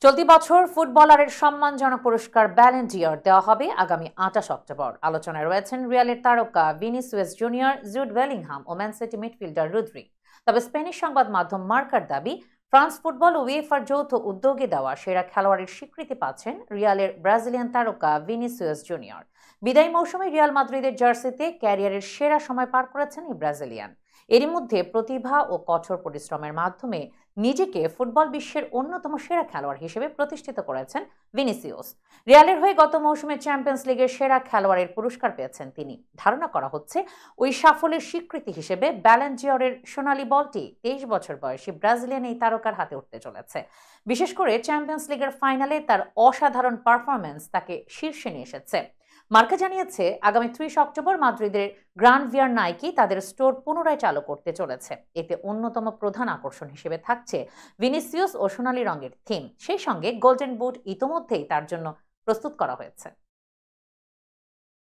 চলতি বছর ফুটবলারের সম্মানজনক পুরস্কার ব্যালন ডি'র দেওয়া হবে আগামী 28 অক্টোবর। আলোচনায় রয়েছেন রিয়ালের তারকা ভিনিসিয়াস জুনিয়র, জুড বেলিংহাম ও ম্যান সিটি মিডফিল্ডার রুদ্রি। তবে স্প্যানিশ সংবাদ মাধ্যম মার্কার দাবি, ফ্রান্স ফুটবল ও উয়েফার যৌথ উদ্যোগে দেওয়া সেরা খেলোয়াড়ের স্বীকৃতি পাচ্ছেন রিয়ালের ব্রাজিলিয়ান তারকা ভিনিসিয়াস জুনিয়র। বিদায়ী মৌসুমে রিয়াল মাদ্রিদের জার্সিতে ক্যারিয়ারের সেরা সময় পার করেছেন এই ব্রাজিলিয়ান। এরই মধ্যে প্রতিভা ও কঠোর পরিশ্রমের মাধ্যমে নিজেকে ফুটবল বিশ্বের অন্যতম সেরা খেলোয়াড় হিসেবে প্রতিষ্ঠিত করেছেন ভিনিসিয়াস। রিয়ালের হয়ে গত মৌসুমে চ্যাম্পিয়ন্স লিগের সেরা খেলোয়াড়ের পুরস্কার পেয়েছেন তিনি। ধারণা করা হচ্ছে ওই সাফল্যের স্বীকৃতি হিসেবে ব্যালন ডি'রের সোনালী বলটি 23 বছর বয়সী ব্রাজিলিয়ান এই তারকার হাতে উঠতে চলেছে। বিশেষ করে চ্যাম্পিয়ন্স লিগের ফাইনালে তার অসাধারণ পারফরম্যান্স তাকে শীর্ষে নিয়ে এসেছে। মার্কা জানিয়েছে, আগামী 30 অক্টোবর মাদ্রিদের গ্রান ভিয়ার নাইকি তাদের স্টোর পুনরায় চালু করতে চলেছে। এতে অন্যতম প্রধান আকর্ষণ হিসেবে থাকছে ভিনিসিয়াস ও সোনালী রঙের থিম। সেই সঙ্গে গোল্ডেন বুট ইতোমধ্যেই তার জন্য প্রস্তুত করা হয়েছে।